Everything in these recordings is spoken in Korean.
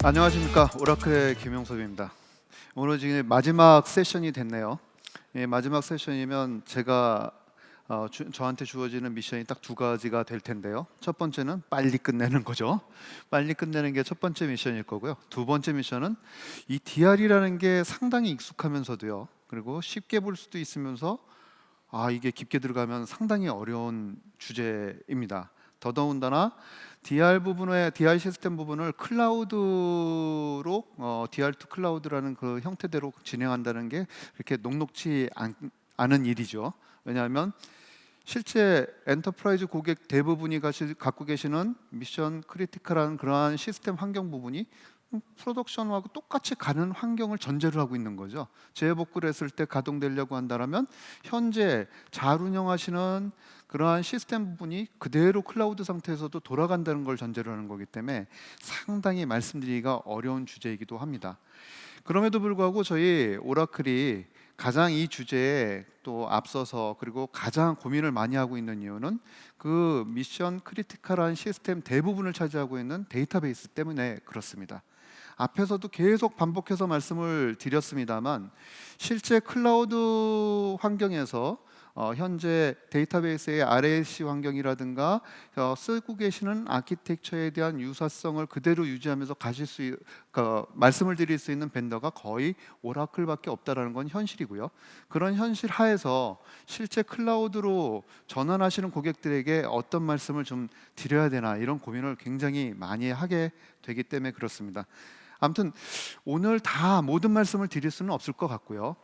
안녕하십니까, 오라클의 김용섭입니다. 오늘 지금 마지막 세션이 됐네요. 예, 마지막 세션이면 제가 저한테 주어지는 미션이 딱 두 가지가 될 텐데요. 첫 번째는 빨리 끝내는 거죠. 빨리 끝내는 게 첫 번째 미션일 거고요. 두 번째 미션은 이 DR이라는 게 상당히 익숙하면서도요, 그리고 쉽게 볼 수도 있으면서 이게 깊게 들어가면 상당히 어려운 주제입니다. 더더군다나 DR 시스템 부분을 클라우드로 DR2 클라우드라는 그 형태대로 진행한다는 게 그렇게 녹록지 않은 일이죠. 왜냐하면 실제 엔터프라이즈 고객 대부분이 갖고 계시는 미션 크리티컬한 그러한 시스템 환경 부분이 프로덕션하고 똑같이 가는 환경을 전제로 하고 있는 거죠. 재복구를 했을 때 가동되려고 한다면 현재 잘 운영하시는 그러한 시스템 부분이 그대로 클라우드 상태에서도 돌아간다는 걸 전제로 하는 거기 때문에 상당히 말씀드리기가 어려운 주제이기도 합니다. 그럼에도 불구하고 저희 오라클이 가장 이 주제에 또 앞서서 그리고 가장 고민을 많이 하고 있는 이유는 그 미션 크리티컬한 시스템 대부분을 차지하고 있는 데이터베이스 때문에 그렇습니다. 앞에서도 계속 반복해서 말씀을 드렸습니다만 실제 클라우드 환경에서 현재 데이터베이스의 RAC 환경이라든가 쓰고 계시는 아키텍처에 대한 유사성을 그대로 유지하면서 말씀을 드릴 수 있는 벤더가 거의 오라클밖에 없다라는 건 현실이고요. 그런 현실 하에서 실제 클라우드로 전환하시는 고객들에게 어떤 말씀을 좀 드려야 되나 이런 고민을 굉장히 많이 하게 되기 때문에 그렇습니다. 아무튼 오늘 다 모든 말씀을 드릴 수는 없을 것 같고요.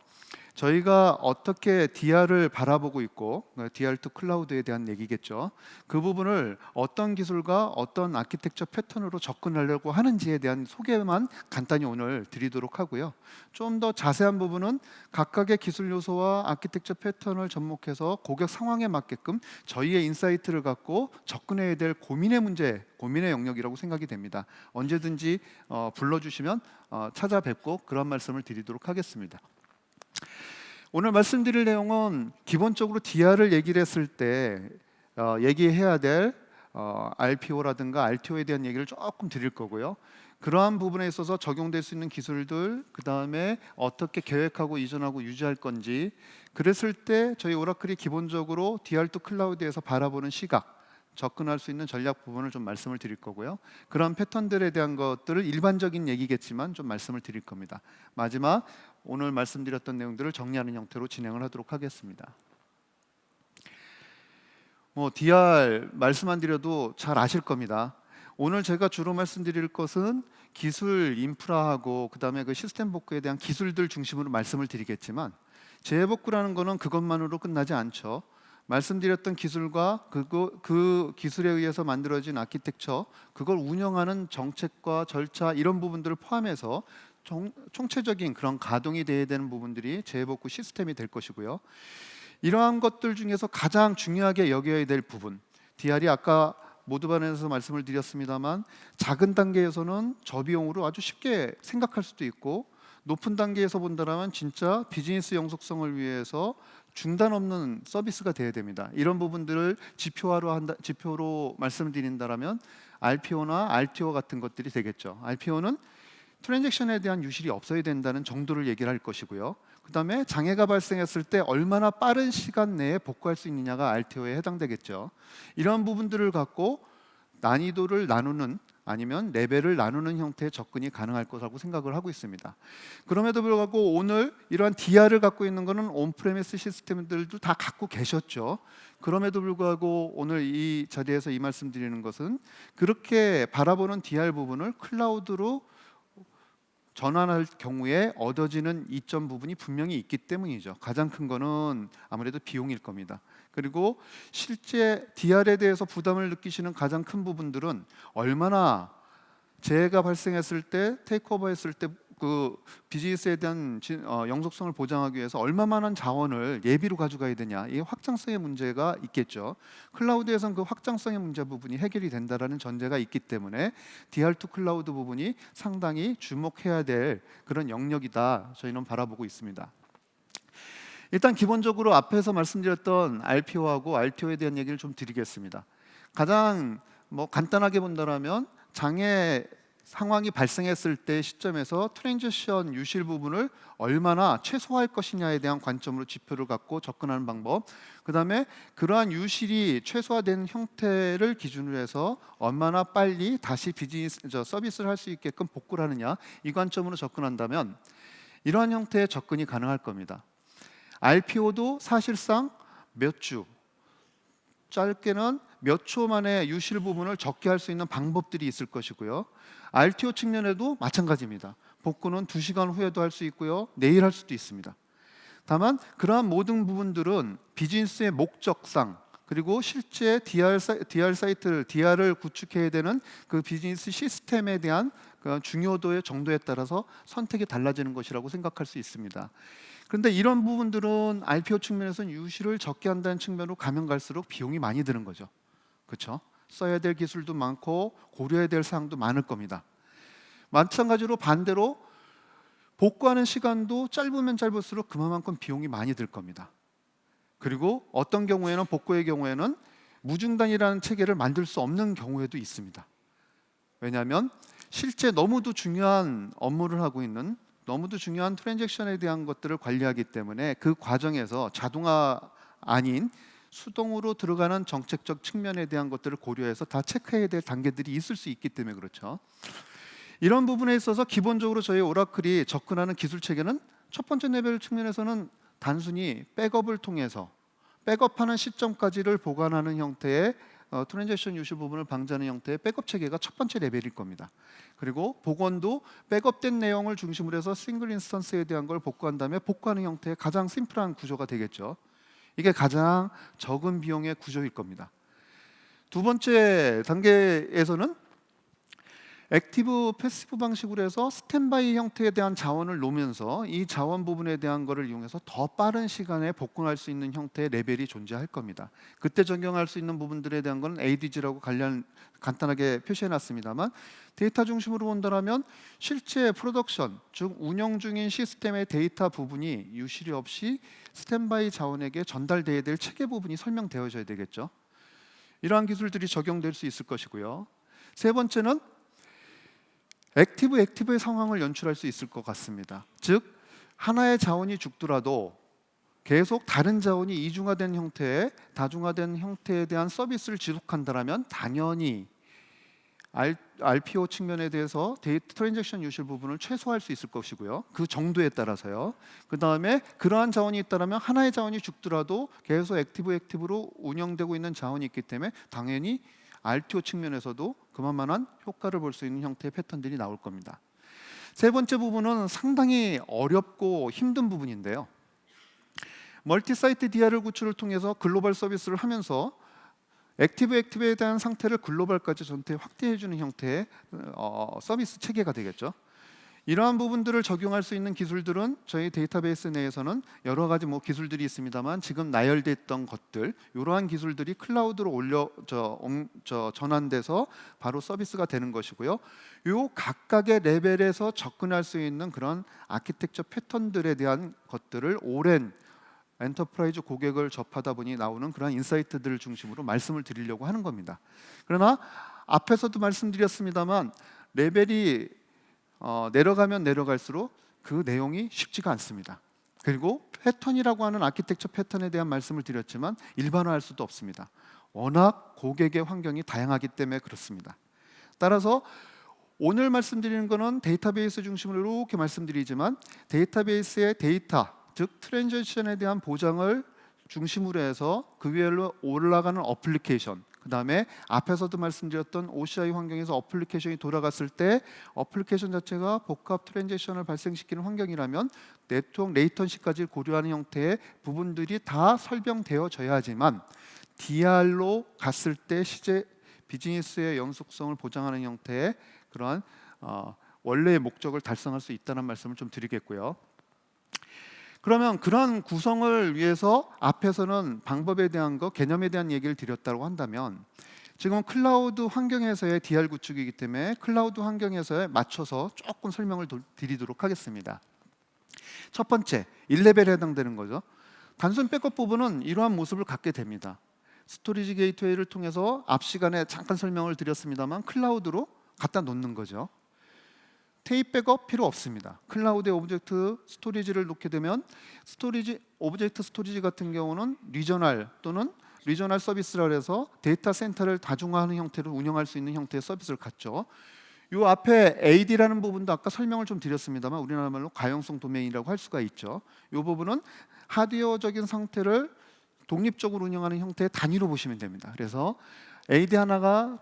저희가 어떻게 DR을 바라보고 있고 DR2 클라우드에 대한 얘기겠죠. 그 부분을 어떤 기술과 어떤 아키텍처 패턴으로 접근하려고 하는지에 대한 소개만 간단히 오늘 드리도록 하고요. 좀 더 자세한 부분은 각각의 기술 요소와 아키텍처 패턴을 접목해서 고객 상황에 맞게끔 저희의 인사이트를 갖고 접근해야 될 고민의 영역이라고 생각이 됩니다. 언제든지 불러주시면 찾아뵙고 그런 말씀을 드리도록 하겠습니다. 오늘 말씀드릴 내용은 기본적으로 DR을 얘기를 했을 때 얘기해야 될 RPO라든가 RTO에 대한 얘기를 조금 드릴 거고요. 그러한 부분에 있어서 적용될 수 있는 기술들, 그 다음에 어떻게 계획하고 이전하고 유지할 건지, 그랬을 때 저희 오라클이 기본적으로 DR2 클라우드에서 바라보는 시각, 접근할 수 있는 전략 부분을 좀 말씀을 드릴 거고요. 그런 패턴들에 대한 것들을 일반적인 얘기겠지만 좀 말씀을 드릴 겁니다. 마지막 오늘 말씀드렸던 내용들을 정리하는 형태로 진행을 하도록 하겠습니다. DR 말씀 안 드려도 잘 아실 겁니다. 오늘 제가 주로 말씀드릴 것은 기술 인프라하고 그다음에 그 시스템 복구에 대한 기술들 중심으로 말씀을 드리겠지만 재복구라는 거는 그것만으로 끝나지 않죠. 말씀드렸던 기술과 그 기술에 의해서 만들어진 아키텍처, 그걸 운영하는 정책과 절차 이런 부분들을 포함해서 총체적인 그런 가동이 돼야 되는 부분들이 재복구 시스템이 될 것이고요. 이러한 것들 중에서 가장 중요하게 여겨야 될 부분, DR이 아까 모두반에서 말씀을 드렸습니다만 작은 단계에서는 저비용으로 아주 쉽게 생각할 수도 있고 높은 단계에서 본다면 진짜 비즈니스 영속성을 위해서 중단 없는 서비스가 돼야 됩니다. 이런 부분들을 지표로 말씀드린다면 RPO나 RTO 같은 것들이 되겠죠. RPO는 트랜잭션에 대한 유실이 없어야 된다는 정도를 얘기를 할 것이고요. 그 다음에 장애가 발생했을 때 얼마나 빠른 시간 내에 복구할 수 있느냐가 RTO에 해당되겠죠. 이런 부분들을 갖고 난이도를 나누는 아니면 레벨을 나누는 형태의 접근이 가능할 것이라고 생각을 하고 있습니다. 그럼에도 불구하고 오늘 이러한 DR을 갖고 있는 것은 온프레미스 시스템들도 다 갖고 계셨죠. 그럼에도 불구하고 오늘 이 자리에서 이 말씀 드리는 것은 그렇게 바라보는 DR 부분을 클라우드로 전환할 경우에 얻어지는 이점 부분이 분명히 있기 때문이죠. 가장 큰 거는 아무래도 비용일 겁니다. 그리고 실제 DR에 대해서 부담을 느끼시는 가장 큰 부분들은 얼마나 재해가 발생했을 때, 테이크오버 했을 때 그 비즈니스에 대한 영속성을 보장하기 위해서 얼마만한 자원을 예비로 가져가야 되냐, 이 확장성의 문제가 있겠죠. 클라우드에선 그 확장성의 문제 부분이 해결이 된다라는 전제가 있기 때문에 DR2 클라우드 부분이 상당히 주목해야 될 그런 영역이다 저희는 바라보고 있습니다. 일단 기본적으로 앞에서 말씀드렸던 RPO하고 RTO에 대한 얘기를 좀 드리겠습니다. 가장 간단하게 본다면 장애 상황이 발생했을 때 시점에서 트랜지션 유실 부분을 얼마나 최소화할 것이냐에 대한 관점으로 지표를 갖고 접근하는 방법, 그 다음에 그러한 유실이 최소화된 형태를 기준으로 해서 얼마나 빨리 다시 서비스를 할 수 있게끔 복구를 하느냐, 이 관점으로 접근한다면 이러한 형태의 접근이 가능할 겁니다. RPO도 사실상 몇 주, 짧게는 몇 초 만에 유실 부분을 적게 할 수 있는 방법들이 있을 것이고요. RTO 측면에도 마찬가지입니다. 복구는 2시간 후에도 할 수 있고요, 내일 할 수도 있습니다. 다만 그러한 모든 부분들은 비즈니스의 목적상, 그리고 실제 DR 사이트를 DR을 구축해야 되는 그 비즈니스 시스템에 대한 그 중요도의 정도에 따라서 선택이 달라지는 것이라고 생각할 수 있습니다. 그런데 이런 부분들은 RPO 측면에서는 유실을 적게 한다는 측면으로 가면 갈수록 비용이 많이 드는 거죠. 그렇죠? 써야 될 기술도 많고 고려해야 될 사항도 많을 겁니다. 마찬가지로 반대로 복구하는 시간도 짧으면 짧을수록 그만큼 비용이 많이 들 겁니다. 그리고 어떤 경우에는 복구의 경우에는 무중단이라는 체계를 만들 수 없는 경우에도 있습니다. 왜냐하면 실제 너무도 중요한 업무를 하고 있는, 너무도 중요한 트랜잭션에 대한 것들을 관리하기 때문에 그 과정에서 자동화 아닌 수동으로 들어가는 정책적 측면에 대한 것들을 고려해서 다 체크해야 될 단계들이 있을 수 있기 때문에 그렇죠. 이런 부분에 있어서 기본적으로 저희 오라클이 접근하는 기술 체계는 첫 번째 레벨 측면에서는 단순히 백업을 통해서 백업하는 시점까지를 보관하는 형태의 트랜잭션 유실 부분을 방지하는 형태의 백업 체계가 첫 번째 레벨일 겁니다. 그리고 복원도 백업된 내용을 중심으로 해서 싱글 인스턴스에 대한 걸 복구한 다음에 복구하는 형태의 가장 심플한 구조가 되겠죠. 이게 가장 적은 비용의 구조일 겁니다. 두 번째 단계에서는 액티브 패시브 방식으로 해서 스탠바이 형태에 대한 자원을 놓으면서 이 자원 부분에 대한 것을 이용해서 더 빠른 시간에 복구할 수 있는 형태의 레벨이 존재할 겁니다. 그때 적용할 수 있는 부분들에 대한 건 ADG라고 간단하게 표시해 놨습니다만, 데이터 중심으로 본다면 실제 프로덕션, 즉 운영 중인 시스템의 데이터 부분이 유실이 없이 스탠바이 자원에게 전달돼야 될 체계 부분이 설명되어져야 되겠죠. 이러한 기술들이 적용될 수 있을 것이고요. 세 번째는 액티브의 상황을 연출할 수 있을 것 같습니다. 즉 하나의 자원이 죽더라도 계속 다른 자원이 이중화된 형태의 다중화된 형태에 대한 서비스를 지속한다면 당연히 RPO 측면에 대해서 트랜잭션 유실 부분을 최소화할 수 있을 것이고요. 그 정도에 따라서요. 그 다음에 그러한 자원이 있다면 하나의 자원이 죽더라도 계속 액티브로 운영되고 있는 자원이 있기 때문에 당연히 RTO 측면에서도 그만한 효과를 볼 수 있는 형태의 패턴들이 나올 겁니다. 세 번째 부분은 상당히 어렵고 힘든 부분인데요. 멀티사이트 DR을 구축을 통해서 글로벌 서비스를 하면서 액티브에 대한 상태를 글로벌까지 전체 확대해주는 형태의 서비스 체계가 되겠죠. 이러한 부분들을 적용할 수 있는 기술들은 저희 데이터베이스 내에서는 여러 가지 기술들이 있습니다만, 지금 나열돼 있던 것들, 이러한 기술들이 클라우드로 전환돼서 바로 서비스가 되는 것이고요. 요 각각의 레벨에서 접근할 수 있는 그런 아키텍처 패턴들에 대한 것들을 오랜 엔터프라이즈 고객을 접하다 보니 나오는 그런 인사이트들을 중심으로 말씀을 드리려고 하는 겁니다. 그러나 앞에서도 말씀드렸습니다만 레벨이 내려가면 내려갈수록 그 내용이 쉽지가 않습니다. 그리고 패턴이라고 하는 아키텍처 패턴에 대한 말씀을 드렸지만 일반화할 수도 없습니다. 워낙 고객의 환경이 다양하기 때문에 그렇습니다. 따라서 오늘 말씀드리는 것은 데이터베이스 중심으로 이렇게 말씀드리지만, 데이터베이스의 데이터, 즉 트랜지션에 대한 보장을 중심으로 해서 그 위로 올라가는 어플리케이션, 그 다음에 앞에서도 말씀드렸던 OCI 환경에서 어플리케이션이 돌아갔을 때 어플리케이션 자체가 복합 트랜지션을 발생시키는 환경이라면 네트워크 레이턴시까지 고려하는 형태의 부분들이 다 설명되어져야지만 DR로 갔을 때 실제 비즈니스의 연속성을 보장하는 형태의 그러한 원래의 목적을 달성할 수 있다는 말씀을 좀 드리겠고요. 그러면 그런 구성을 위해서 앞에서는 방법에 대한 거, 개념에 대한 얘기를 드렸다고 한다면, 지금은 클라우드 환경에서의 DR 구축이기 때문에 클라우드 환경에서에 맞춰서 조금 설명을 드리도록 하겠습니다. 첫 번째, 1레벨에 해당되는 거죠. 단순 백업 부분은 이러한 모습을 갖게 됩니다. 스토리지 게이트웨이를 통해서 앞 시간에 잠깐 설명을 드렸습니다만 클라우드로 갖다 놓는 거죠. 테이프 백업 필요 없습니다. 클라우드에 오브젝트 스토리지를 놓게 되면 오브젝트 스토리지 같은 경우는 리저널 또는 리저널 서비스라 해서 데이터 센터를 다중화하는 형태로 운영할 수 있는 형태의 서비스를 갖죠. 이 앞에 AD라는 부분도 아까 설명을 좀 드렸습니다만 우리나라 말로 가용성 도메인이라고 할 수가 있죠. 이 부분은 하드웨어적인 상태를 독립적으로 운영하는 형태의 단위로 보시면 됩니다. 그래서 AD 하나가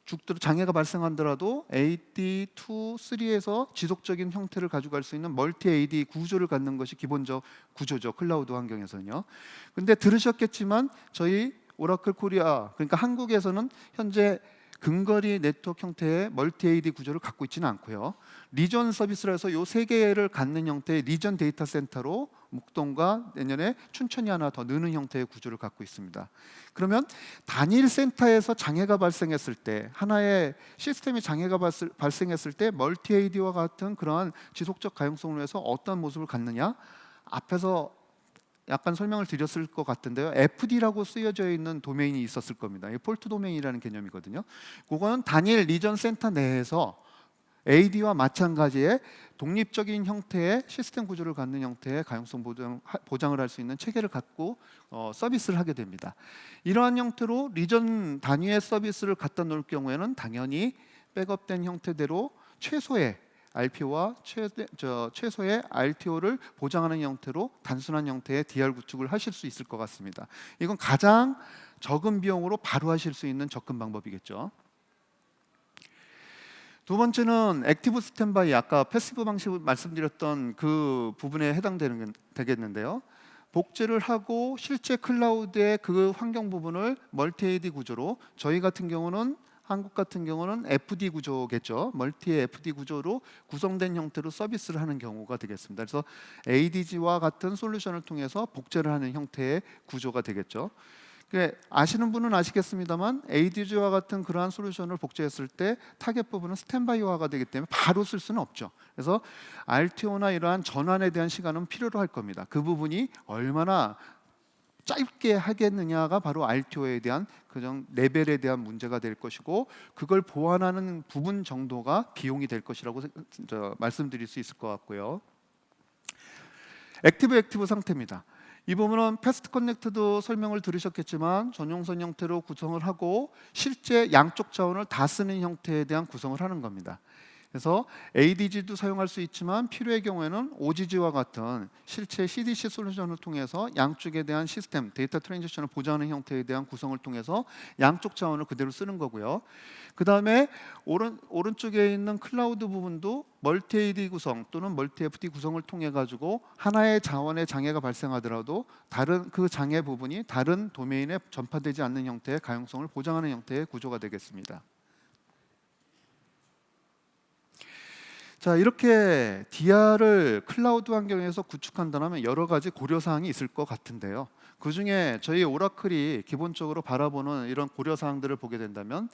죽도록 장애가 발생하더라도 AD 2, 3에서 지속적인 형태를 가져갈 수 있는 멀티 AD 구조를 갖는 것이 기본적 구조죠. 클라우드 환경에서는요. 근데 들으셨겠지만 저희 오라클 코리아, 그러니까 한국에서는 현재 근거리 네트워크 형태의 멀티 AD 구조를 갖고 있지는 않고요. 리전 서비스라 해서 요 세 개를 갖는 형태의 리전 데이터 센터로 목동과 내년에 춘천이 하나 더 느는 형태의 구조를 갖고 있습니다. 그러면 단일 센터에서 장애가 발생했을 때, 하나의 시스템이 장애가 발생했을 때 멀티 AD와 같은 그러한 지속적 가용성을 위해서 어떤 모습을 갖느냐, 앞에서 약간 설명을 드렸을 것 같은데요. FD라고 쓰여져 있는 도메인이 있었을 겁니다. 이 폴트 도메인이라는 개념이거든요. 그거는 단일 리전 센터 내에서 AD와 마찬가지의 독립적인 형태의 시스템 구조를 갖는 형태의 가용성 보장을 할 수 있는 체계를 갖고 서비스를 하게 됩니다. 이러한 형태로 리전 단위의 서비스를 갖다 놓을 경우에는 당연히 백업된 형태대로 최소의 RPO와 최소의 RTO를 보장하는 형태로 단순한 형태의 DR 구축을 하실 수 있을 것 같습니다. 이건 가장 적은 비용으로 바로 하실 수 있는 접근 방법이겠죠. 두 번째는 액티브 스탠바이, 아까 패시브 방식 말씀드렸던 그 부분에 되겠는데요. 복제를 하고 실제 클라우드의 그 환경 부분을 멀티 AD 구조로, 저희 같은 경우는 한국 같은 경우는 FD 구조겠죠. 멀티 FD 구조로 구성된 형태로 서비스를 하는 경우가 되겠습니다. 그래서 ADG와 같은 솔루션을 통해서 복제를 하는 형태의 구조가 되겠죠. 아시는 분은 아시겠습니다만 ADG와 같은 그러한 솔루션을 복제했을 때 타겟 부분은 스탠바이화가 되기 때문에 바로 쓸 수는 없죠. 그래서 RTO나 이러한 전환에 대한 시간은 필요로 할 겁니다. 그 부분이 얼마나 짧게 하겠느냐가 바로 RTO에 대한 그정 레벨에 대한 문제가 될 것이고, 그걸 보완하는 부분 정도가 비용이 될 것이라고 말씀드릴 수 있을 것 같고요. 액티브 상태입니다. 이 부분은 패스트 커넥트도 설명을 들으셨겠지만 전용선 형태로 구성을 하고 실제 양쪽 자원을 다 쓰는 형태에 대한 구성을 하는 겁니다. 그래서 ADG도 사용할 수 있지만 필요의 경우에는 OGG와 같은 실제 CDC 솔루션을 통해서 양쪽에 대한 시스템, 데이터 트랜지션을 보장하는 형태에 대한 구성을 통해서 양쪽 자원을 그대로 쓰는 거고요. 그 다음에 오른쪽에 있는 클라우드 부분도 멀티 AD 구성 또는 멀티 FD 구성을 통해 가지고 하나의 자원에 장애가 발생하더라도 다른 그 장애 부분이 다른 도메인에 전파되지 않는 형태의 가용성을 보장하는 형태의 구조가 되겠습니다. 자, 이렇게 DR을 클라우드 환경에서 구축한다면 여러 가지 고려사항이 있을 것 같은데요. 그 중에 저희 오라클이 기본적으로 바라보는 이런 고려사항들을 보게 된다면,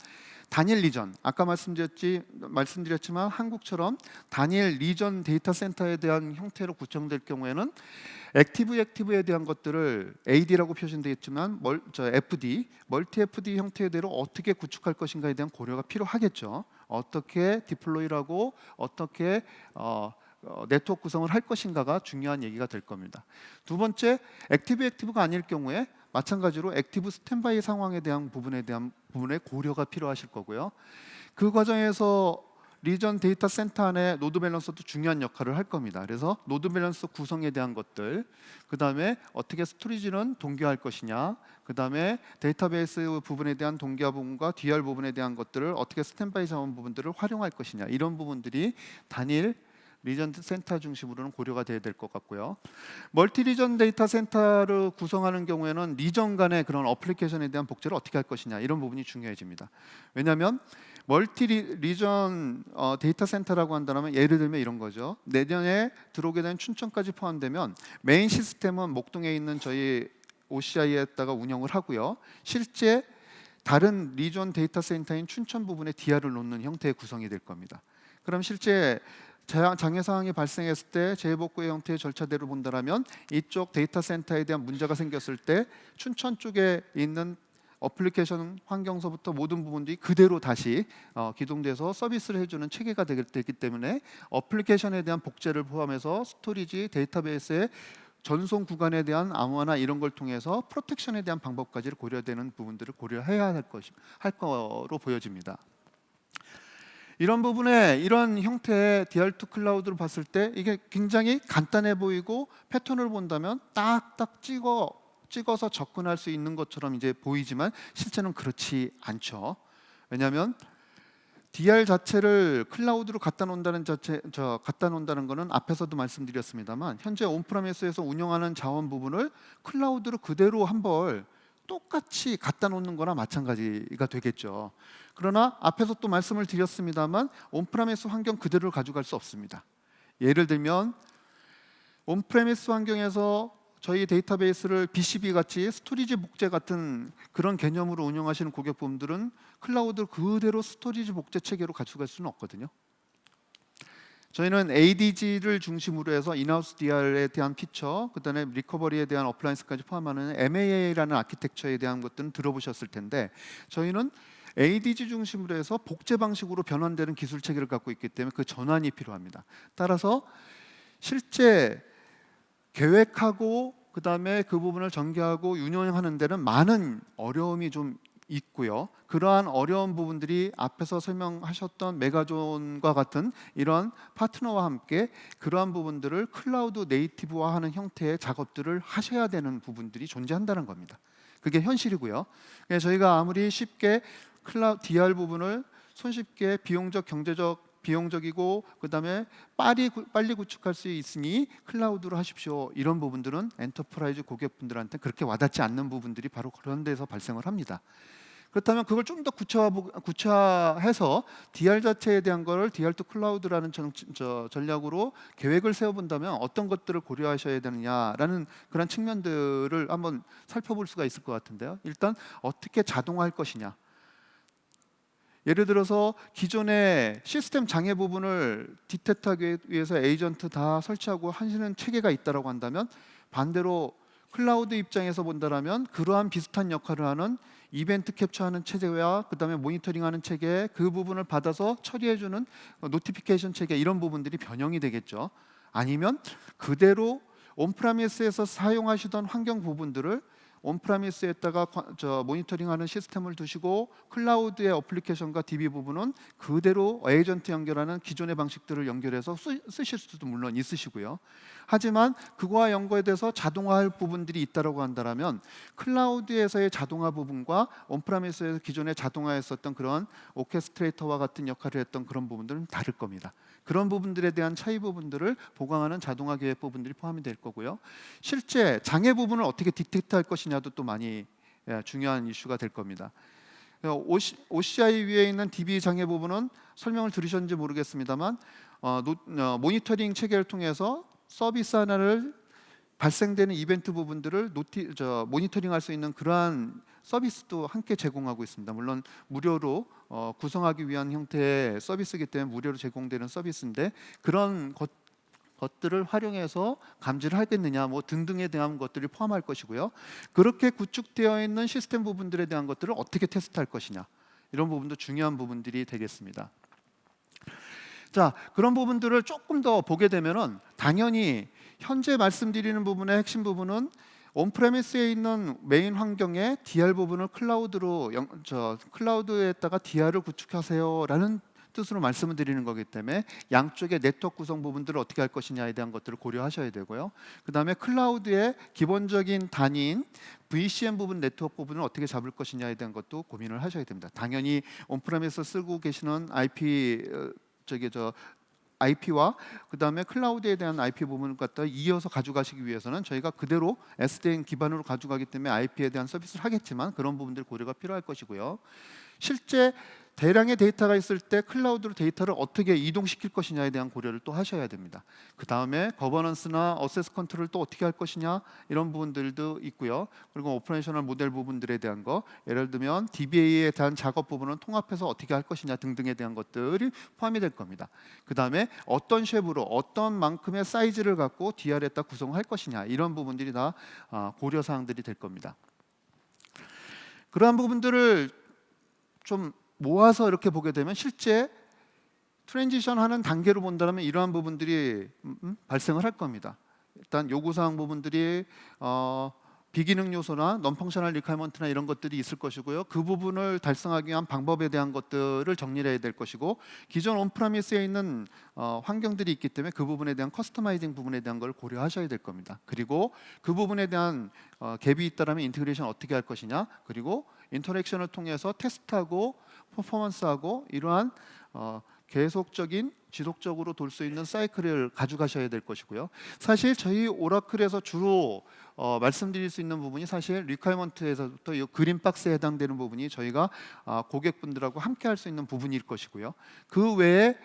단일 리전, 아까 말씀드렸지만 한국처럼 단일 리전 데이터 센터에 대한 형태로 구성될 경우에는 액티브에 대한 것들을 AD라고 표현되어 있지만 FD, 멀티 FD 형태대로 어떻게 구축할 것인가에 대한 고려가 필요하겠죠. 어떻게 디플로이라고 어떻게 네트워크 구성을 할 것인가가 중요한 얘기가 될 겁니다. 두 번째, 액티브가 아닐 경우에 마찬가지로 액티브 스탠바이 상황에 대한 부분에 고려가 필요하실 거고요. 그 과정에서 리전 데이터 센터 안에 노드 밸런서도 중요한 역할을 할 겁니다. 그래서 노드 밸런서 구성에 대한 것들, 그 다음에 어떻게 스토리지는 동기화할 것이냐, 그 다음에 데이터베이스 부분에 대한 동기화 부분과 DR 부분에 대한 것들을 어떻게 스탠바이 자원 부분들을 활용할 것이냐, 이런 부분들이 단일 리전 센터 중심으로는 고려가 돼야 될 것 같고요. 멀티 리전 데이터 센터를 구성하는 경우에는 리전 간의 그런 어플리케이션에 대한 복제를 어떻게 할 것이냐, 이런 부분이 중요해집니다. 왜냐하면 멀티 리전 데이터 센터라고 한다면 예를 들면 이런 거죠. 내년에 들어오게 된 춘천까지 포함되면 메인 시스템은 목동에 있는 저희 OCI에다가 운영을 하고요. 실제 다른 리전 데이터 센터인 춘천 부분에 DR을 놓는 형태의 구성이 될 겁니다. 그럼 실제 장애 사항이 발생했을 때 재복구의 형태의 절차대로 본다면 이쪽 데이터 센터에 대한 문제가 생겼을 때 춘천 쪽에 있는 어플리케이션 환경서부터 모든 부분들이 그대로 다시 기동돼서 서비스를 해주는 체계가 되기 때문에 어플리케이션에 대한 복제를 포함해서 스토리지, 데이터베이스의 전송 구간에 대한 암호화나 이런 걸 통해서 프로텍션에 대한 방법까지 고려되는 부분들을 고려해야 할 거로 보여집니다. 이런 부분에 이런 형태의 DR2 클라우드를 봤을 때 이게 굉장히 간단해 보이고 패턴을 본다면 딱딱 찍어서 접근할 수 있는 것처럼 이제 보이지만 실제는 그렇지 않죠. 왜냐하면 DR 자체를 클라우드로 갖다 놓는다는 거는 앞에서도 말씀드렸습니다만 현재 온프레미스에서 운영하는 자원 부분을 클라우드로 그대로 한벌 똑같이 갖다 놓는 거나 마찬가지가 되겠죠. 그러나 앞에서 또 말씀을 드렸습니다만 온프레미스 환경 그대로를 가져갈 수 없습니다. 예를 들면 온프레미스 환경에서 저희 데이터베이스를 BCP 같이 스토리지 복제 같은 그런 개념으로 운영하시는 고객분들은 클라우드 그대로 스토리지 복제 체계로 가져갈 수는 없거든요. 저희는 ADG를 중심으로 해서 인하우스 DR에 대한 피처, 그다음에 리커버리에 대한 어플라이언스까지 포함하는 MAA라는 아키텍처에 대한 것들은 들어보셨을 텐데 저희는 ADG 중심으로 해서 복제 방식으로 변환되는 기술 체계를 갖고 있기 때문에 그 전환이 필요합니다. 따라서 실제 계획하고 그다음에 그 부분을 전개하고 운영하는 데는 많은 어려움이 좀 있고요. 그러한 어려운 부분들이 앞에서 설명하셨던 메가존과 같은 이런 파트너와 함께 그러한 부분들을 클라우드 네이티브화하는 형태의 작업들을 하셔야 되는 부분들이 존재한다는 겁니다. 그게 현실이고요. 저희가 아무리 쉽게 DR 부분을 손쉽게 비용적이고 그다음에 빨리 구축할 수 있으니 클라우드로 하십시오. 이런 부분들은 엔터프라이즈 고객분들한테 그렇게 와닿지 않는 부분들이 바로 그런 데서 발생을 합니다. 그렇다면 그걸 좀 더 구체화해서 DR 자체에 대한 걸 DR2 클라우드라는 전략으로 계획을 세워본다면 어떤 것들을 고려하셔야 되느냐라는 그런 측면들을 한번 살펴볼 수가 있을 것 같은데요. 일단 어떻게 자동화할 것이냐. 예를 들어서 기존의 시스템 장애 부분을 디텍트하기 위해서 에이전트 다 설치하고 하시는 체계가 있다고 한다면 반대로 클라우드 입장에서 본다면 그러한 비슷한 역할을 하는 이벤트 캡처하는 체제와 그다음에 모니터링하는 체계 그 부분을 받아서 처리해주는 노티피케이션 체계 이런 부분들이 변형이 되겠죠. 아니면 그대로 온프레미스에서 사용하시던 환경 부분들을 온프레미스에다가 모니터링하는 시스템을 두시고 클라우드의 어플리케이션과 DB 부분은 그대로 에이전트 연결하는 기존의 방식들을 연결해서 쓰실 수도 물론 있으시고요. 하지만 그거와 연결돼서 자동화할 부분들이 있다고 한다면 클라우드에서의 자동화 부분과 온프레미스에서 기존에 자동화했었던 그런 오케스트레이터와 같은 역할을 했던 그런 부분들은 다를 겁니다. 그런 부분들에 대한 차이 부분들을 보강하는 자동화 계획 부분들이 포함이 될 거고요. 실제 장애 부분을 어떻게 디텍트할 것이냐도 또 많이 중요한 이슈가 될 겁니다. OCI 위에 있는 DB 장애 부분은 설명을 들으셨는지 모르겠습니다만 모니터링 체계를 통해서 서비스 하나를 발생되는 이벤트 부분들을 모니터링할 수 있는 그러한 서비스도 함께 제공하고 있습니다. 물론 무료로 구성하기 위한 형태의 서비스이기 때문에 무료로 제공되는 서비스인데 그런 것들을 활용해서 감지를 하겠느냐 뭐 등등에 대한 것들이 포함할 것이고요. 그렇게 구축되어 있는 시스템 부분들에 대한 것들을 어떻게 테스트할 것이냐 이런 부분도 중요한 부분들이 되겠습니다. 자, 그런 부분들을 조금 더 보게 되면은 당연히 현재 말씀드리는 부분의 핵심 부분은 온프레미스에 있는 메인 환경의 DR 부분을 클라우드에다가 DR을 구축하세요라는 뜻으로 말씀을 드리는 거기 때문에 양쪽의 네트워크 구성 부분들을 어떻게 할 것이냐에 대한 것들을 고려하셔야 되고요. 그 다음에 클라우드의 기본적인 단위인 VCM 부분, 네트워크 부분을 어떻게 잡을 것이냐에 대한 것도 고민을 하셔야 됩니다. 당연히 온프레미스 쓰고 계시는 IP와 그 다음에 클라우드에 대한 IP 부분을 갖다 이어서 가져가시기 위해서는 저희가 그대로 SDN 기반으로 가져가기 때문에 IP에 대한 서비스를 하겠지만 그런 부분들 고려가 필요할 것이고요. 실제 대량의 데이터가 있을 때 클라우드로 데이터를 어떻게 이동시킬 것이냐에 대한 고려를 또 하셔야 됩니다. 그 다음에 거버넌스나 어세스 컨트롤을 또 어떻게 할 것이냐 이런 부분들도 있고요. 그리고 오퍼레이셔널 모델 부분들에 대한 거 예를 들면 DBA에 대한 작업 부분은 통합해서 어떻게 할 것이냐 등등에 대한 것들이 포함이 될 겁니다. 그 다음에 어떤 쉐입으로 어떤 만큼의 사이즈를 갖고 DR에다 구성할 것이냐 이런 부분들이 다 고려사항들이 될 겁니다. 그러한 부분들을 좀 모아서 이렇게 보게 되면 실제 트랜지션 하는 단계로 본다면 이러한 부분들이 발생을 할 겁니다. 일단 요구사항 부분들이 비기능 요소나 non-functional requirement나 이런 것들이 있을 것이고요. 그 부분을 달성하기 위한 방법에 대한 것들을 정리를 해야 될 것이고, 기존 온프라미스에 있는 환경들이 있기 때문에 그 부분에 대한 커스터마이징 부분에 대한 걸 고려하셔야 될 겁니다. 그리고 그 부분에 대한 갭이 있다면 인티그레이션 어떻게 할 것이냐, 그리고 인터랙션을 통해서 테스트하고 퍼포먼스하고 이러한 계속적인 지속적으로 돌 수 있는 사이클을 가져가셔야 될 것이고요. 사실 저희 오라클에서 주로 말씀드릴 수 있는 부분이 사실 리퀘어먼트에서부터 이 그린 박스에 해당되는 부분이 저희가 고객분들하고 함께 할 수 있는 부분일 것이고요. 그 외에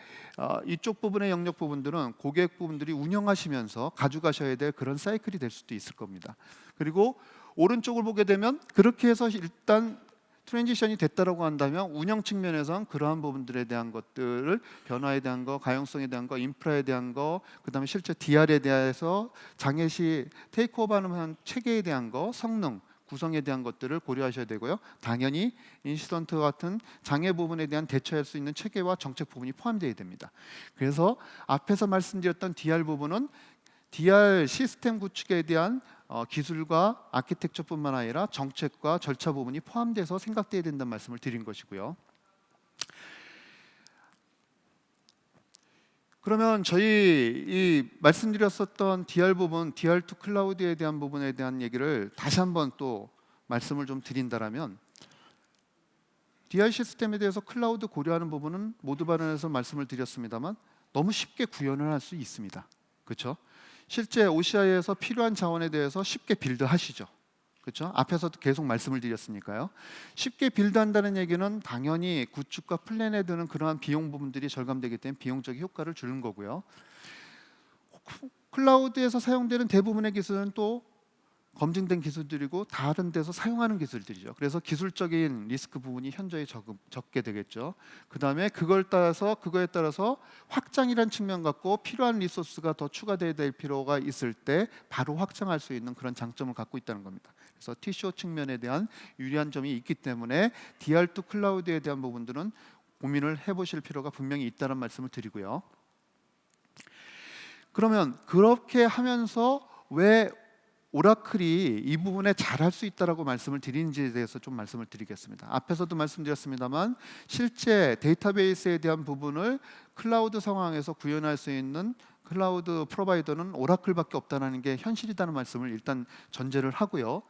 이쪽 부분의 영역 부분들은 고객분들이 운영하시면서 가져가셔야 될 그런 사이클이 될 수도 있을 겁니다. 그리고 오른쪽을 보게 되면 그렇게 해서 일단 트랜지션이 됐다라고 한다면 운영 측면에서는 그러한 부분들에 대한 것들을 변화에 대한 거, 가용성에 대한 거, 인프라에 대한 거, 그다음에 실제 DR에 대해서 장애 시 테이크오버하는 체계에 대한 거, 성능, 구성에 대한 것들을 고려하셔야 되고요. 당연히 인시던트 같은 장애 부분에 대한 대처할 수 있는 체계와 정책 부분이 포함되어야 됩니다. 그래서 앞에서 말씀드렸던 DR 부분은 DR 시스템 구축에 대한 기술과 아키텍처뿐만 아니라 정책과 절차 부분이 포함돼서 생각돼야 된다는 말씀을 드린 것이고요. 그러면 저희 이 말씀드렸었던 DR 부분, DR2 클라우드에 대한 부분에 대한 얘기를 다시 한번 또 말씀을 좀 드린다라면, DR 시스템에 대해서 클라우드 고려하는 부분은 모두 발언에서 말씀을 드렸습니다만 너무 쉽게 구현을 할 수 있습니다. 그렇죠? 실제 OCI에서 필요한 자원에 대해서 쉽게 빌드하시죠. 그렇죠? 앞에서도 계속 말씀을 드렸으니까요. 쉽게 빌드한다는 얘기는 당연히 구축과 플랜에 드는 그러한 비용 부분들이 절감되기 때문에 비용적 효과를 주는 거고요. 클라우드에서 사용되는 대부분의 기술은 또 검증된 기술들이고 다른 데서 사용하는 기술들이죠. 그래서 기술적인 리스크 부분이 현저히 적게 되겠죠. 그 다음에 그거에 따라서 확장이란 측면 갖고 필요한 리소스가 더 추가돼야 될 필요가 있을 때 바로 확장할 수 있는 그런 장점을 갖고 있다는 겁니다. 그래서 TCO 측면에 대한 유리한 점이 있기 때문에 DR2 클라우드에 대한 부분들은 고민을 해보실 필요가 분명히 있다는 말씀을 드리고요. 그러면 그렇게 하면서 왜 오라클이 이 부분에 잘할 수 있다라고 말씀을 드리는지에 대해서 좀 말씀을 드리겠습니다. 앞에서도 말씀드렸습니다만 실제 데이터베이스에 대한 부분을 클라우드 상황에서 구현할 수 있는 클라우드 프로바이더는 오라클밖에 없다는 게 현실이라는 말씀을 일단 전제를 하고요.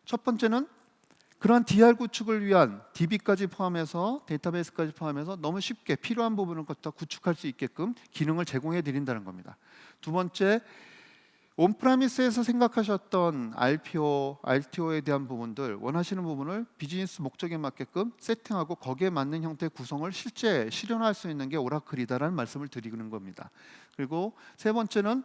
첫 번째는 그러한 DR 구축을 위한 DB까지 포함해서 데이터베이스까지 포함해서 너무 쉽게 필요한 부분을 갖다 구축할 수 있게끔 기능을 제공해 드린다는 겁니다. 두 번째, 온프라미스에서 생각하셨던 RPO, RTO에 대한 부분들, 원하시는 부분을 비즈니스 목적에 맞게끔 세팅하고 거기에 맞는 형태의 구성을 실제 실현할 수 있는 게 오라클이다라는 말씀을 드리는 겁니다. 그리고 세 번째는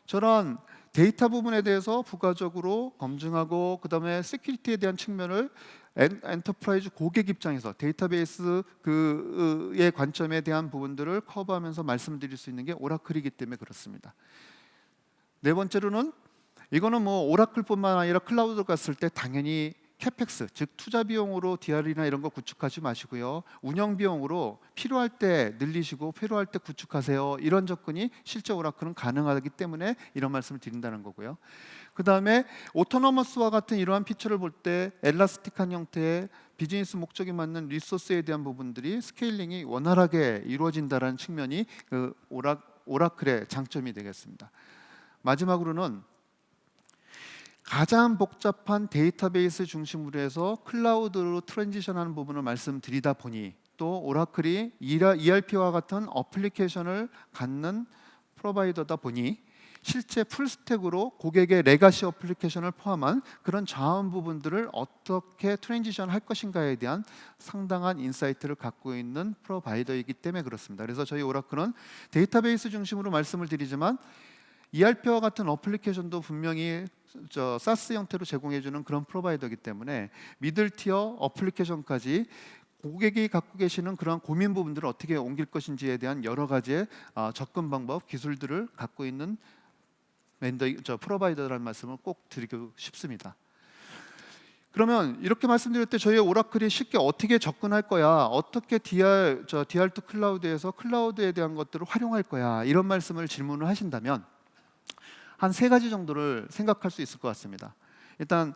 저런 데이터 부분에 대해서 부가적으로 검증하고 그다음에 시큐리티에 대한 측면을 엔터프라이즈 고객 입장에서 데이터베이스 그의 관점에 대한 부분들을 커버하면서 말씀드릴 수 있는 게 오라클이기 때문에 그렇습니다. 네 번째로는 이거는 뭐 오라클뿐만 아니라 클라우드 갔을 때 당연히 캐펙스, 즉 투자 비용으로 DR이나 이런 거 구축하지 마시고요. 운영 비용으로 필요할 때 늘리시고 필요할 때 구축하세요. 이런 접근이 실제 오라클은 가능하기 때문에 이런 말씀을 드린다는 거고요. 그 다음에 오토노머스와 같은 이러한 피처를 볼 때 엘라스틱한 형태의 비즈니스 목적에 맞는 리소스에 대한 부분들이 스케일링이 원활하게 이루어진다는 측면이 그 오라클의 장점이 되겠습니다. 마지막으로는 가장 복잡한 데이터베이스 중심으로 해서 클라우드로 트랜지션하는 부분을 말씀드리다 보니 또 오라클이 ERP와 같은 어플리케이션을 갖는 프로바이더다 보니 실제 풀스택으로 고객의 레가시 어플리케이션을 포함한 그런 자원 부분들을 어떻게 트랜지션 할 것인가에 대한 상당한 인사이트를 갖고 있는 프로바이더이기 때문에 그렇습니다. 그래서 저희 오라클은 데이터베이스 중심으로 말씀을 드리지만 ERP와 같은 어플리케이션도 분명히 SaaS 형태로 제공해주는 그런 프로바이더이기 때문에 미들 티어 어플리케이션까지 고객이 갖고 계시는 그런 고민 부분들을 어떻게 옮길 것인지에 대한 여러 가지의 접근 방법, 기술들을 갖고 있는 프로바이더라는 말씀을 꼭 드리고 싶습니다. 그러면 이렇게 말씀드릴 때 저희 오라클이 쉽게 어떻게 접근할 거야, 어떻게 DR2 클라우드에서 클라우드에 대한 것들을 활용할 거야, 이런 말씀을 질문을 하신다면 한 세 가지 정도를 생각할 수 있을 것 같습니다. 일단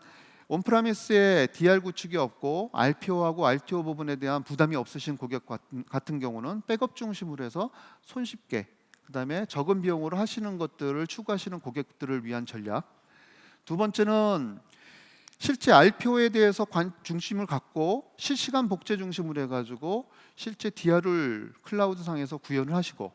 온프라미스에 DR 구축이 없고 RPO하고 RTO 부분에 대한 부담이 없으신 고객 같은 경우는 백업 중심으로 해서 손쉽게, 그다음에 적은 비용으로 하시는 것들을 추구하시는 고객들을 위한 전략. 두 번째는 실제 RPO에 대해서 중심을 갖고 실시간 복제 중심으로 해가지고 실제 DR을 클라우드 상에서 구현을 하시고,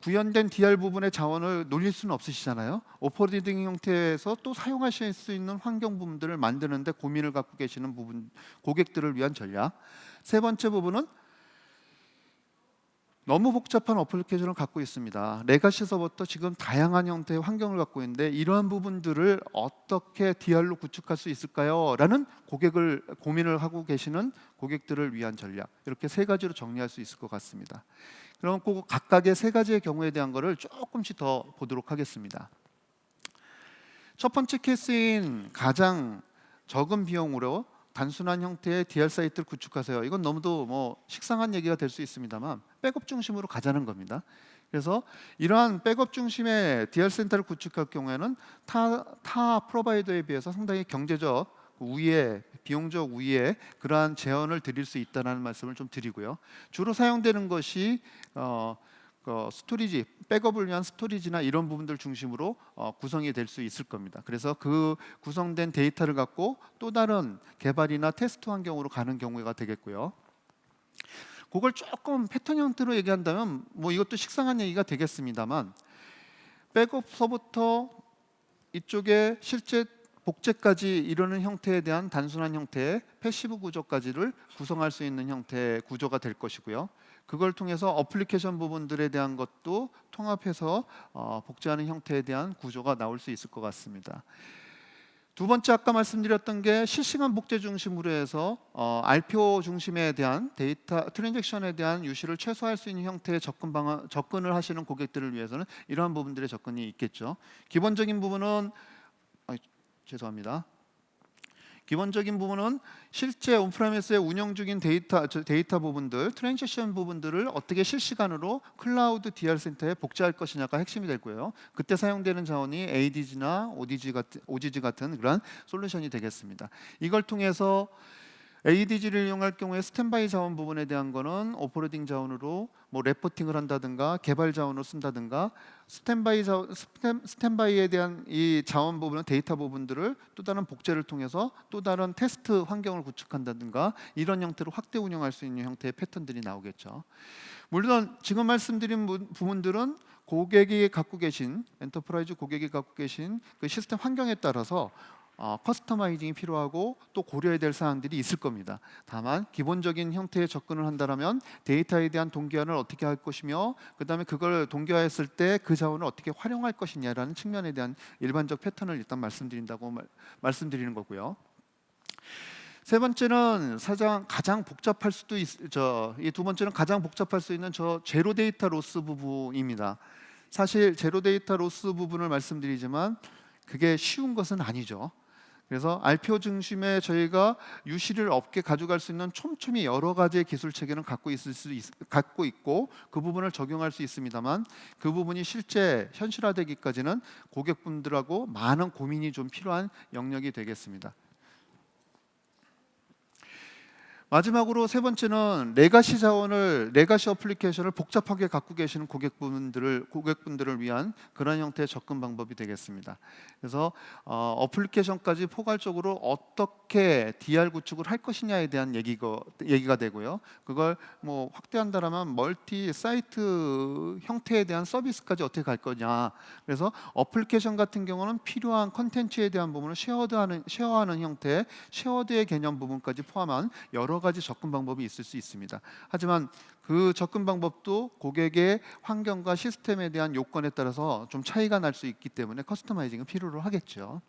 구현된 DR 부분의 자원을 놀릴 수는 없으시잖아요. 오퍼레이팅 형태에서 또 사용하실 수 있는 환경 부분들을 만드는데 고민을 갖고 계시는 부분, 고객들을 위한 전략. 세 번째 부분은 너무 복잡한 어플리케이션을 갖고 있습니다. 레가시서부터 지금 다양한 형태의 환경을 갖고 있는데 이러한 부분들을 어떻게 DR로 구축할 수 있을까요? 라는 고민을 하고 계시는 고객들을 위한 전략. 이렇게 세 가지로 정리할 수 있을 것 같습니다. 그럼 그 각각의 세 가지의 경우에 대한 거를 조금씩 더 보도록 하겠습니다. 첫 번째 케이스인 가장 적은 비용으로 단순한 형태의 DR 사이트를 구축하세요. 이건 너무도 식상한 얘기가 될 수 있습니다만 백업 중심으로 가자는 겁니다. 그래서 이러한 백업 중심의 DR 센터를 구축할 경우에는 타 프로바이더에 비해서 상당히 경제적 우위에, 비용적 우위에 그러한 제언을 드릴 수 있다는 말씀을 좀 드리고요. 주로 사용되는 것이 스토리지, 백업을 위한 스토리지나 이런 부분들 중심으로 구성이 될 수 있을 겁니다. 그래서 그 구성된 데이터를 갖고 또 다른 개발이나 테스트 환경으로 가는 경우가 되겠고요. 그걸 조금 패턴 형태로 얘기한다면 이것도 식상한 얘기가 되겠습니다만, 백업서부터 이쪽에 실제 복제까지 이루는 형태에 대한 단순한 형태의 패시브 구조까지를 구성할 수 있는 형태의 구조가 될 것이고요. 그걸 통해서 어플리케이션 부분들에 대한 것도 통합해서 복제하는 형태에 대한 구조가 나올 수 있을 것 같습니다. 두 번째, 아까 말씀드렸던 게 실시간 복제 중심으로 해서 RPO 중심에 대한 데이터 트랜잭션에 대한 유실을 최소화할 수 있는 형태의 접근을 하시는 고객들을 위해서는 이러한 부분들의 접근이 있겠죠. 기본적인 부분은 기본적인 부분은 실제 온프라미스에 운영 중인 데이터 부분들, 트랜지션 부분들을 어떻게 실시간으로 클라우드 DR 센터에 복제할 것이냐가 핵심이 될 거예요. 그때 사용되는 자원이 ADG나 OGG 같은 그런 솔루션이 되겠습니다. 이걸 통해서 ADG를 이용할 경우에 스탠바이 자원 부분에 대한 거는 오퍼레이팅 자원으로 레포팅을 한다든가 개발 자원으로 쓴다든가, 스탠바이에 대한 이 자원 부분은 데이터 부분들을 또 다른 복제를 통해서 또 다른 테스트 환경을 구축한다든가 이런 형태로 확대 운영할 수 있는 형태의 패턴들이 나오겠죠. 물론 지금 말씀드린 부분들은 고객이 갖고 계신, 엔터프라이즈 고객이 갖고 계신 그 시스템 환경에 따라서 커스터마이징이 필요하고 또 고려해야 될 사항들이 있을 겁니다. 다만 기본적인 형태의 접근을 한다면 데이터에 대한 동기화를 어떻게 할 것이며, 그 다음에 그걸 동기화했을 때 그 자원을 어떻게 활용할 것이냐라는 측면에 대한 일반적 패턴을 일단 말씀드리는 거고요. 세 번째는 가장 복잡할 수도 이 두 번째는 가장 복잡할 수 있는 제로 데이터 로스 부분입니다. 사실 제로 데이터 로스 부분을 말씀드리지만 그게 쉬운 것은 아니죠. 그래서 RPO 중심에 저희가 유실을 없게 가져갈 수 있는 촘촘히 여러 가지의 기술 체계는 갖고 있고 그 부분을 적용할 수 있습니다만, 그 부분이 실제 현실화되기까지는 고객분들하고 많은 고민이 좀 필요한 영역이 되겠습니다. 마지막으로 세 번째는 레가시 어플리케이션을 복잡하게 갖고 계시는 고객분들을 위한 그런 형태의 접근 방법이 되겠습니다. 그래서 어플리케이션까지 포괄적으로 어떻게 DR 구축을 할 것이냐에 대한 얘기가 되고요. 그걸 확대한다면 멀티 사이트 형태에 대한 서비스까지 어떻게 갈 거냐. 그래서 어플리케이션 같은 경우는 필요한 컨텐츠에 대한 부분을 쉐어하는 형태의 쉐어드의 개념 부분까지 포함한 여러 가지 접근 방법이 있을 수 있습니다. 하지만 그 접근 방법도 고객의 환경과 시스템에 대한 요건에 따라서 좀 차이가 날 수 있기 때문에 커스터마이징은 필요로 하겠죠.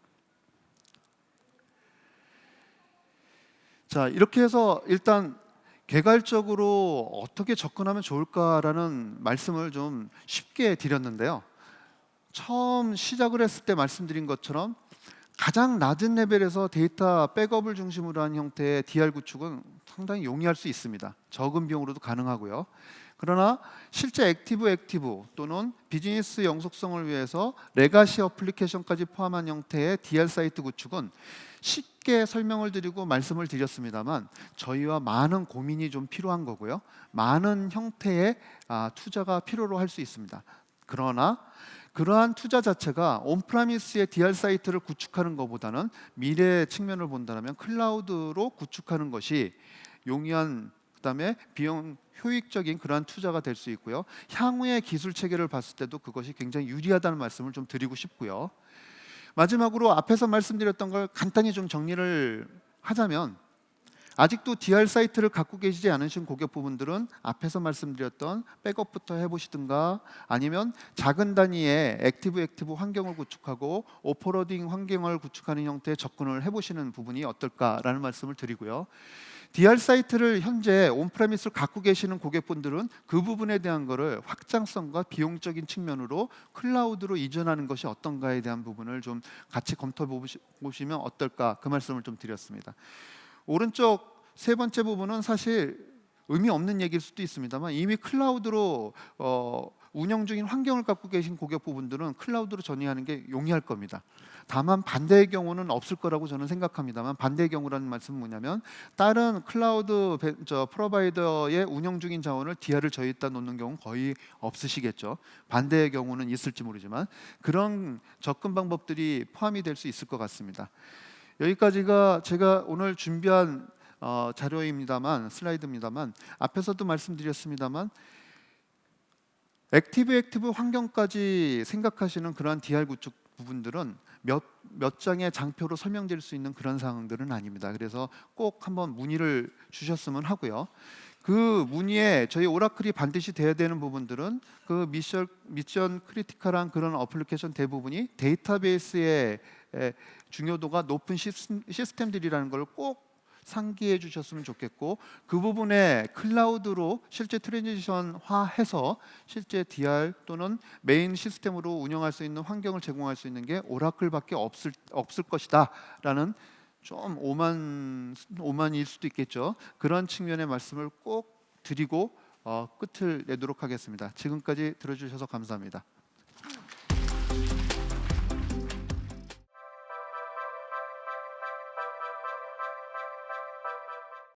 자, 이렇게 해서 일단 개괄적으로 어떻게 접근하면 좋을까라는 말씀을 좀 쉽게 드렸는데요. 처음 시작을 했을 때 말씀드린 것처럼 가장 낮은 레벨에서 데이터 백업을 중심으로 한 형태의 DR 구축은 상당히 용이할 수 있습니다. 적은 비용으로도 가능하고요. 그러나 실제 액티브 또는 비즈니스 영속성을 위해서 레가시 어플리케이션까지 포함한 형태의 DR 사이트 구축은 쉽게 설명을 드리고 말씀을 드렸습니다만 저희와 많은 고민이 좀 필요한 거고요. 많은 형태의 투자가 필요로 할 수 있습니다. 그러나 그러한 투자 자체가 온프라미스의 DR 사이트를 구축하는 것보다는 미래의 측면을 본다면 클라우드로 구축하는 것이 용이한, 그다음에 비용 효익적인 그러한 투자가 될 수 있고요. 향후의 기술 체계를 봤을 때도 그것이 굉장히 유리하다는 말씀을 좀 드리고 싶고요. 마지막으로 앞에서 말씀드렸던 걸 간단히 좀 정리를 하자면, 아직도 DR 사이트를 갖고 계시지 않으신 고객분들은 앞에서 말씀드렸던 백업부터 해보시든가, 아니면 작은 단위의 액티브 환경을 구축하고 오퍼로딩 환경을 구축하는 형태의 접근을 해보시는 부분이 어떨까라는 말씀을 드리고요. DR 사이트를 현재 온프레미스를 갖고 계시는 고객분들은 그 부분에 대한 거를 확장성과 비용적인 측면으로 클라우드로 이전하는 것이 어떤가에 대한 부분을 좀 같이 검토해 보시면 어떨까, 그 말씀을 좀 드렸습니다. 오른쪽 세 번째 부분은 사실 의미 없는 얘기일 수도 있습니다만, 이미 클라우드로 운영 중인 환경을 갖고 계신 고객분들은 클라우드로 전이하는 게 용이할 겁니다. 다만 반대의 경우는 없을 거라고 저는 생각합니다만, 반대의 경우라는 말씀은 뭐냐면, 다른 클라우드 프로바이더의 운영 중인 자원을 DR을 저희에다 놓는 경우는 거의 없으시겠죠. 반대의 경우는 있을지 모르지만 그런 접근 방법들이 포함이 될 수 있을 것 같습니다. 여기까지가 제가 오늘 준비한 자료입니다만, 슬라이드입니다만, 앞에서도 말씀드렸습니다만 액티브 환경까지 생각하시는 그러한 DR 구축 부분들은 몇 장의 장표로 설명드릴 수 있는 그런 상황들은 아닙니다. 그래서 꼭 한번 문의를 주셨으면 하고요. 그 문의에 저희 오라클이 반드시 돼야 되는 부분들은 그 미션 크리티컬한 그런 어플리케이션 대부분이 데이터베이스의 중요도가 높은 시스템들이라는 걸 꼭 상기해 주셨으면 좋겠고, 그 부분에 클라우드로 실제 트랜지션화해서 실제 DR 또는 메인 시스템으로 운영할 수 있는 환경을 제공할 수 있는 게 오라클밖에 없을 것이다 라는, 좀 오만일 수도 있겠죠. 그런 측면의 말씀을 꼭 드리고 끝을 내도록 하겠습니다. 지금까지 들어주셔서 감사합니다.